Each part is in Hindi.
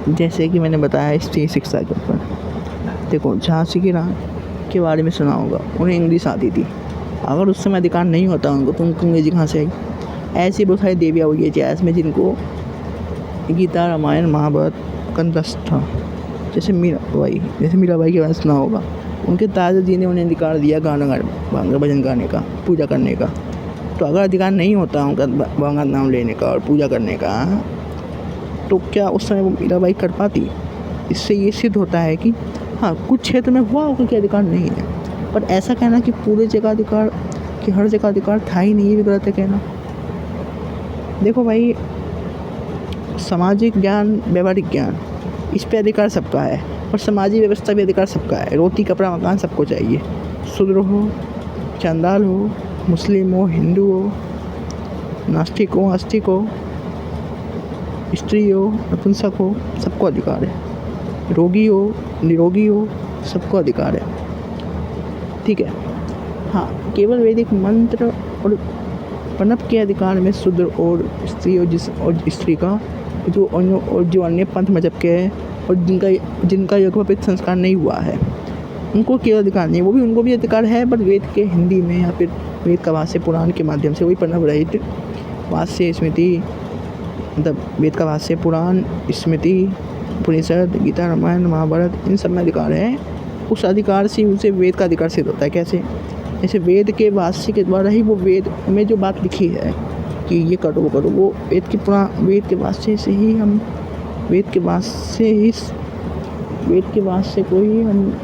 जैसे कि मैंने बताया स्त्री शिक्षा के ऊपर, देखो झांसी की रानी के बारे में सुना होगा, उन्हें इंग्लिश आती थी। अगर उस समय अधिकार नहीं होता उनको तो उनको अंग्रेजी कहाँ से आई। ऐसी बहुत सारी देवियाँ हुई है इतिहास में जिनको गीता, रामायण, महाभारत का दस्त था। जैसे मीराबाई के बारे में सुना होगा, उनके दादाजी ने उन्हें अधिकार दिया गाना भजन गाने का, पूजा करने का। तो अगर अधिकार नहीं होता उनका भगवान नाम लेने का और पूजा करने का, तो क्या उस समय वो मीराबाई कर पाती। इससे ये सिद्ध होता है कि हाँ, कुछ क्षेत्र में हुआ होगा कि अधिकार नहीं है, पर ऐसा कहना कि पूरे जगह अधिकार, कि हर जगह अधिकार था ही नहीं, ये भी गलत है कहना। देखो भाई, सामाजिक ज्ञान, व्यवहारिक ज्ञान, इस पे अधिकार सबका है, और सामाजिक व्यवस्था भी अधिकार सबका है। रोटी, कपड़ा, मकान सबको चाहिए। शूद्र हो, चंडाल हो, मुस्लिम हो, हिंदू हो, नास्तिक हो, आस्तिक हो, स्त्री हो, नपुंसक हो, सबको अधिकार है। रोगी हो, निरोगी हो, सबको अधिकार है। ठीक है। हाँ, केवल वैदिक मंत्र और प्रणव के अधिकार में शूद्र और स्त्री और स्त्री का जो अन्य पंथ मजहब के हैं और जिनका यज्ञोपवीत संस्कार नहीं हुआ है, उनको केवल अधिकार नहीं है। उनको भी अधिकार है, पर वेद के हिंदी में या फिर वेद का भाष्य पुराण के माध्यम से, वही प्रणव रहित भाष्य स्मृति, मतलब वेद का भाष्य पुराण, स्मृति, उपनिषद, गीता, रामायण, महाभारत, इन सब में अधिकार है। उस अधिकार से उनसे वेद का अधिकार सिद्ध होता है। कैसे? जैसे वेद के भाष्य के द्वारा ही वो वेद में जो बात लिखी है कि ये करो वो करो, वो वेद के भाष्य से ही हम वेद के भाष्य को ही हम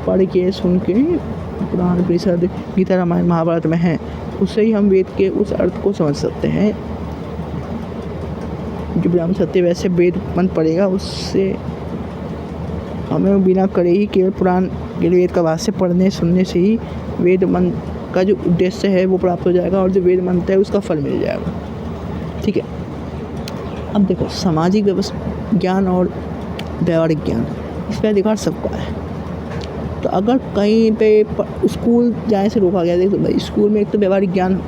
पढ़ के सुन के पुराण, उपनिषद, गीता, रामायण, महाभारत में है, उससे ही हम वेद के उस अर्थ को समझ सकते हैं। जो ब्रह्म सत्य वैसे वेद मंत्र पढ़ेगा, उससे हमें बिना करे ही केवल पुराण वेद का भाष्य पढ़ने सुनने से ही वेद मंत्र का जो उद्देश्य है वो प्राप्त हो जाएगा, और जो वेद मंत्र है उसका फल मिल जाएगा। ठीक है। अब देखो, सामाजिक व्यवस्था ज्ञान और व्यवहारिक ज्ञान, इस पर अधिकार सबका है। तो अगर कहीं पे स्कूल जाने से रोका गया, देखो भाई, स्कूल में एक तो व्यवहारिक ज्ञान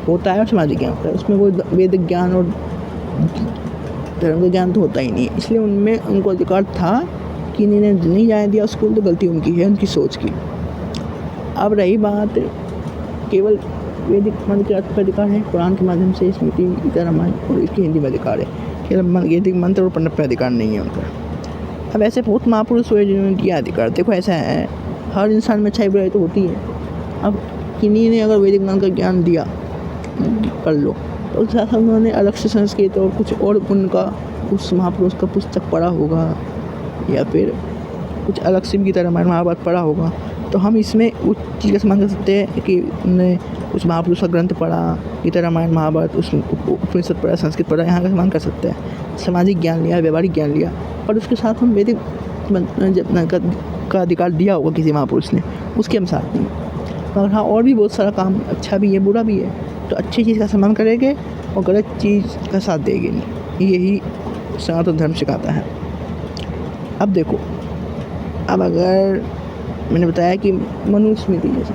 होता है और सामाजिक ज्ञान होता है, उसमें कोई वैदिक ज्ञान और धर्म का ज्ञान तो होता ही नहीं है। इसलिए उनमें उनको अधिकार था कि इन्हें नहीं जाने दिया स्कूल, तो गलती उनकी है, उनकी सोच की। अब रही बात केवल वैदिक मंत्र के अर्थ पर अधिकार है, पुराण के माध्यम से, स्मृति, गीता, रामायण और इसकी हिंदी में अधिकार है। केवल वैदिक मंत्र और प्रणव पर अधिकार नहीं है उनका। अब ऐसे बहुत महापुरुष हुए जिन्होंने दिया अधिकार। देखो ऐसा है, हर इंसान में अच्छाई बुराई तो होती है। अब किन्हीं ने अगर वैदिक मंत्र का ज्ञान दिया, कर लो, तो उसके साथ उन्होंने अलग से संस्कृत और कुछ और उनका उस महापुरुष का पुस्तक पढ़ा होगा, या फिर कुछ अलग से गीता, रामायण, महाभारत पढ़ा होगा, तो हम इसमें उस चीज़ का सम्मान कर सकते हैं कि उन्होंने उस महापुरुष का ग्रंथ पढ़ा, गीता, रामायण, महाभारत, उस उपनिषद पढ़ा, संस्कृत पढ़ा, यहाँ का सम्मान कर सकते हैं। सामाजिक ज्ञान लिया, व्यवहारिक ज्ञान लिया, और उसके साथ हम वैदिक का अधिकार दिया होगा किसी महापुरुष ने, उसके अनुसार नहीं। और हाँ, और भी बहुत सारा काम अच्छा भी है, बुरा भी है, तो अच्छी चीज़ का सम्मान करेंगे और गलत चीज़ का साथ देंगे नहीं। यही सनातन धर्म सिखाता है। अब देखो, अब अगर मैंने बताया कि मनुस्मृति जैसे